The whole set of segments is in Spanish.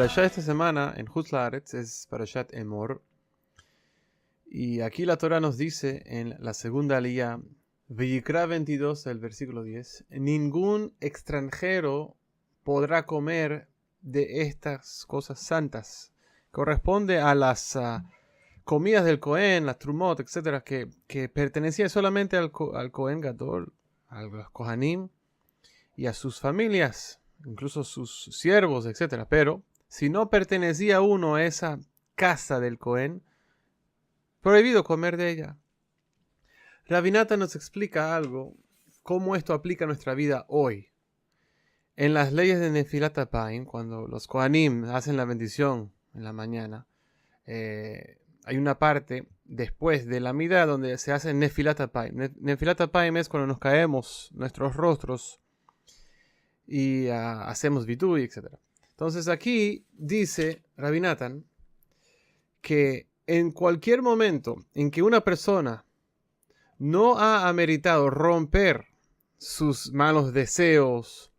parashá esta semana en Hutz La'aretz es Parashat Emor. Y aquí la Torah nos dice en la segunda aliyá, Vayikra 22, el versículo 10, ningún extranjero podrá comer de estas cosas santas. Corresponde a las comidas del Cohen, las trumot, etcétera, que pertenecían solamente al Cohen Gadol, a los Kohanim y a sus familias, incluso sus siervos, etcétera. Pero si no pertenecía uno a esa casa del Cohen, prohibido comer de ella. Rabbi Natan nos explica algo, cómo esto aplica a nuestra vida hoy. En las leyes de Nefilat Apayim, cuando los Kohanim hacen la bendición en la mañana, hay una parte después de la midá donde se hace Nefilat Apayim. Nefilat Apayim es cuando nos caemos nuestros rostros y hacemos vitui, etc. Entonces aquí dice Rabbi Natan que en cualquier momento en que una persona no ha ameritado romper sus malos deseos,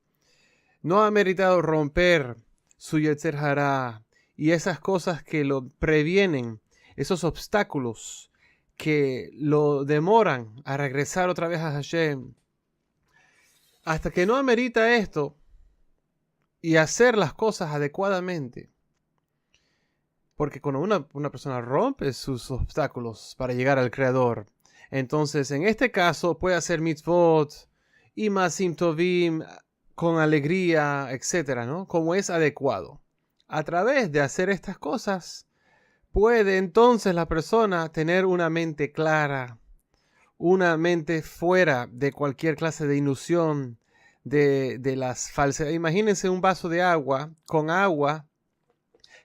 no ha ameritado romper su Yetzer Hará y esas cosas que lo previenen, esos obstáculos que lo demoran a regresar otra vez a Hashem, hasta que no amerita esto y hacer las cosas adecuadamente. Porque cuando una persona rompe sus obstáculos para llegar al Creador, entonces en este caso puede hacer mitzvot y masim tovim con alegría, etcétera, ¿no? Como es adecuado. A través de hacer estas cosas, puede entonces la persona tener una mente clara, una mente fuera de cualquier clase de ilusión, de las falsedades. Imagínense un vaso de agua con agua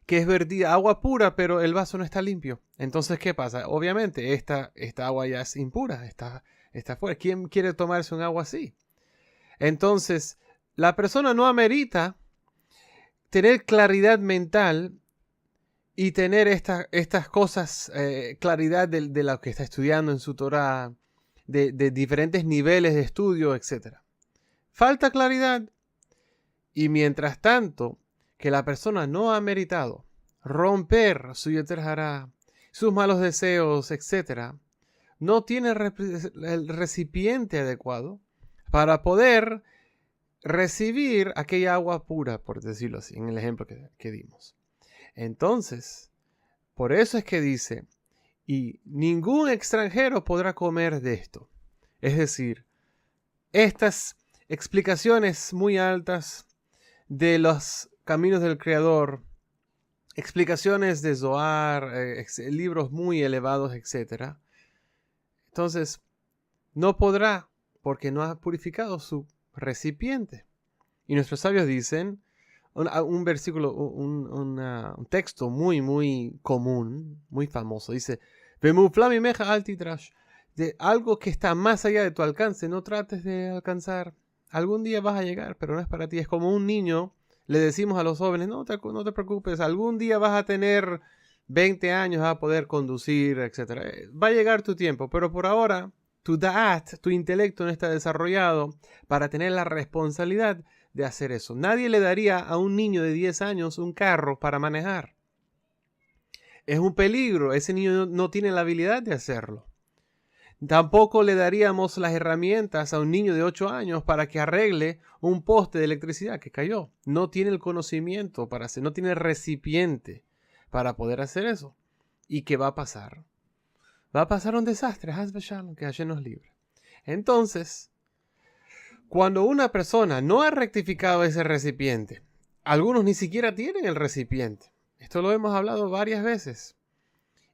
que es vertida, agua pura, pero el vaso no está limpio. Entonces, ¿qué pasa? Obviamente, esta agua ya es impura, está fuera. ¿Quién quiere tomarse un agua así? Entonces, la persona no amerita tener claridad mental y tener estas cosas, claridad de lo que está estudiando en su Torah, de diferentes niveles de estudio, etc. Falta claridad. Y mientras tanto, que la persona no ha meritado romper su Yetzer Hará, sus malos deseos, etc., no tiene el recipiente adecuado para poder recibir aquella agua pura, por decirlo así, en el ejemplo que dimos. Entonces, por eso es que dice, y ningún extranjero podrá comer de esto. Es decir, estas explicaciones muy altas de los caminos del Creador, explicaciones de Zohar, libros muy elevados, etc. Entonces, no podrá porque no ha purificado su recipiente. Y nuestros sabios dicen, un versículo, un texto muy, muy común, muy famoso, dice, Vemuflami meja altitrash, de algo que está más allá de tu alcance, no trates de alcanzar. Algún día vas a llegar, pero no es para ti. Es como un niño, le decimos a los jóvenes, no te preocupes, algún día vas a tener 20 años, vas a poder conducir, etc. Va a llegar tu tiempo, pero por ahora, tu da'at, tu intelecto no está desarrollado para tener la responsabilidad de hacer eso. Nadie le daría a un niño de 10 años un carro para manejar. Es un peligro, ese niño no tiene la habilidad de hacerlo. Tampoco le daríamos las herramientas a un niño de 8 años para que arregle un poste de electricidad que cayó. No tiene el conocimiento para hacer, no tiene el recipiente para poder hacer eso. ¿Y qué va a pasar? Va a pasar un desastre, que Hashem nos libre. Entonces, cuando una persona no ha rectificado ese recipiente, algunos ni siquiera tienen el recipiente. Esto lo hemos hablado varias veces.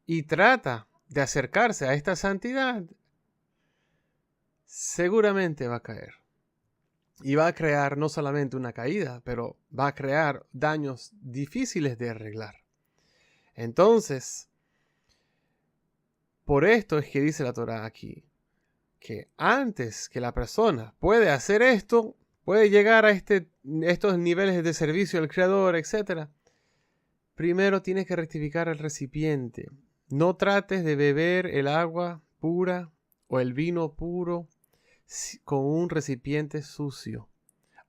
Y trata de acercarse a esta santidad, seguramente va a caer. Y va a crear no solamente una caída, pero va a crear daños difíciles de arreglar. Entonces, por esto es que dice la Torah aquí, que antes que la persona puede hacer esto, puede llegar a estos niveles de servicio al Creador, etc., primero tienes que rectificar el recipiente. No trates de beber el agua pura o el vino puro con un recipiente sucio.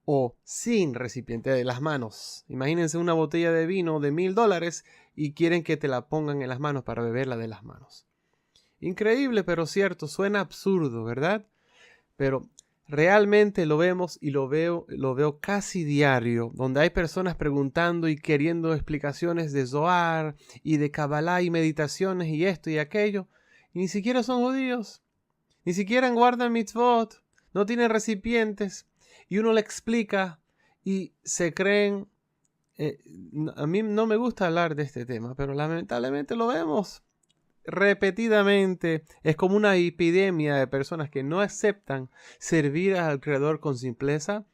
o sin recipiente de las manos. Imagínense una botella de vino de $1000 y quieren que te la pongan en las manos para beberla de las manos. Increíble, pero cierto. Suena absurdo, ¿verdad? Pero realmente lo vemos y lo veo casi diario, donde hay personas preguntando y queriendo explicaciones de Zohar y de Kabbalah y meditaciones y esto y aquello, y ni siquiera son judíos, ni siquiera guardan mitzvot, no tienen recipientes, y uno le explica y se creen. A mí no me gusta hablar de este tema, pero lamentablemente lo vemos repetidamente. Es como una epidemia de personas que no aceptan servir al Creador con simpleza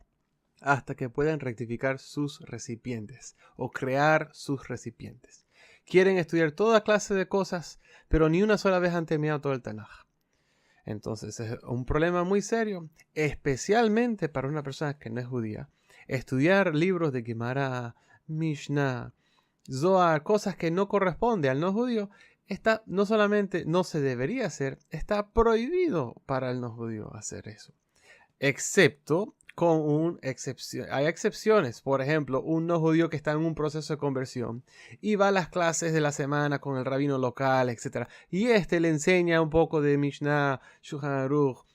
hasta que puedan rectificar sus recipientes o crear sus recipientes. Quieren estudiar toda clase de cosas, pero ni una sola vez han terminado todo el Tanaj. Entonces es un problema muy serio, especialmente para una persona que no es judía. Estudiar libros de Gemara, Mishnah, Zohar, cosas que no corresponden al no judío, no solamente no se debería hacer, está prohibido para el no judío hacer eso. Excepto con una excepción. Hay excepciones. Por ejemplo, un no judío que está en un proceso de conversión y va a las clases de la semana con el rabino local, etc. Y le enseña un poco de Mishnah, Shulchan Aruch,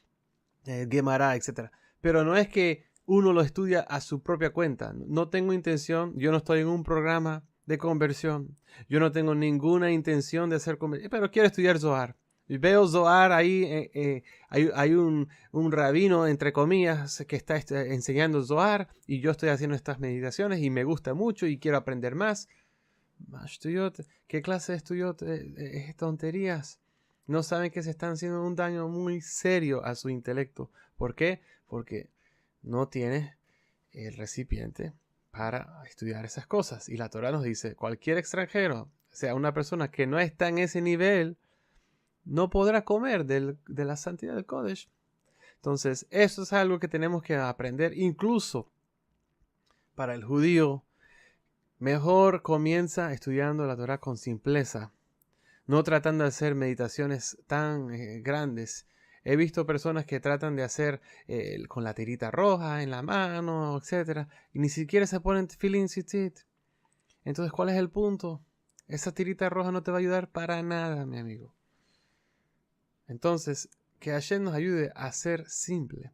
Gemara, etc. Pero no es que uno lo estudia a su propia cuenta. No tengo intención, yo no estoy en un programa de conversión. Yo no tengo ninguna intención de hacer conversión, pero quiero estudiar Zohar. Y veo Zohar ahí, hay un rabino, entre comillas, que está enseñando Zohar y yo estoy haciendo estas meditaciones y me gusta mucho y quiero aprender más. ¿Qué clase de estudiot? Es tonterías. No saben que se están haciendo un daño muy serio a su intelecto. ¿Por qué? Porque no tienes el recipiente para estudiar esas cosas. Y la Torah nos dice, cualquier extranjero, o sea, una persona que no está en ese nivel, no podrá comer de la santidad del Kodesh. Entonces, eso es algo que tenemos que aprender. Incluso para el judío, mejor comienza estudiando la Torah con simpleza, no tratando de hacer meditaciones tan grandes. He visto personas que tratan de hacer con la tirita roja en la mano, etc. Y ni siquiera se ponen tefilín tzitzit. Entonces, ¿cuál es el punto? Esa tirita roja no te va a ayudar para nada, mi amigo. Entonces, que Hashem nos ayude a ser simple.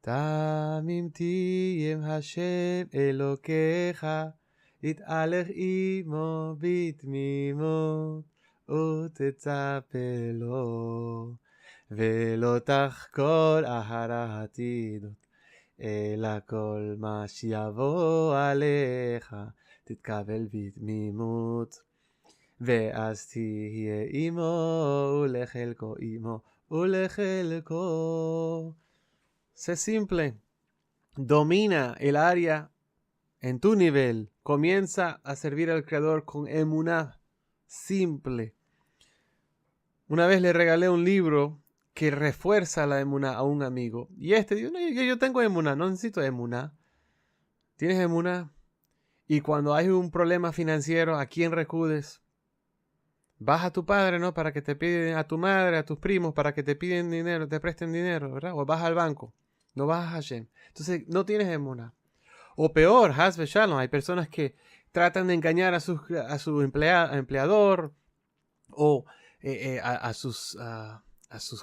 Tamim tiyem Hashem Elokecha it'alech imo bitmimot utetzapelo velo tachkol ahara hatidot ela kol ma shiavo alecha titkavel bitmimot ואז תהיה עמו ולחלקו עמו ולחלקו. Sé simple. Domina el área en tu nivel. Comienza a servir al Creador con emuná. Simple. Una vez le regalé un libro que refuerza la emuná a un amigo. Y dijo, no, yo tengo emuná, no necesito emuná. ¿Tienes emuná? Y cuando hay un problema financiero, ¿a quién recudes? Vas a tu padre, ¿no? Para que te piden, a tu madre, a tus primos, para que te piden dinero, te presten dinero, ¿verdad? O vas al banco, no vas a Hashem. Entonces, no tienes emuná. O peor, Haz Shalom, hay personas que tratan de engañar a su empleador o a sus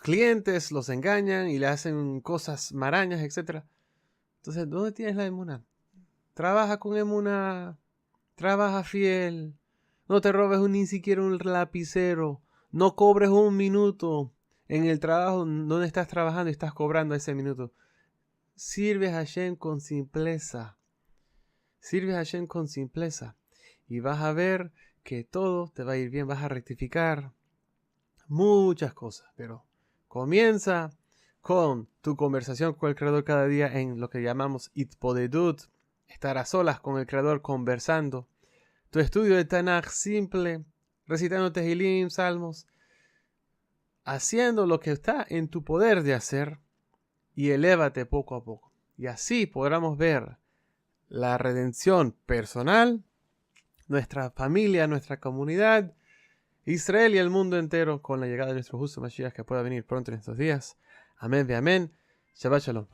clientes, los engañan y le hacen cosas marañas, etc. Entonces, ¿dónde tienes la emuná? Trabaja con emuná, trabaja fiel. No te robes ni siquiera un lapicero. No cobres un minuto en el trabajo donde estás trabajando y estás cobrando ese minuto. Sirve a Hashem con simpleza. Sirve a Hashem con simpleza. Y vas a ver que todo te va a ir bien. Vas a rectificar muchas cosas. Pero comienza con tu conversación con el Creador cada día en lo que llamamos Itpodedut. Estar a solas con el Creador conversando. Tu estudio de Tanaj simple, recitando Tehilim, salmos, haciendo lo que está en tu poder de hacer y elévate poco a poco. Y así podremos ver la redención personal, nuestra familia, nuestra comunidad, Israel y el mundo entero con la llegada de nuestro justo Mashiach que pueda venir pronto en estos días. Amén, ve amén. Shabbat shalom.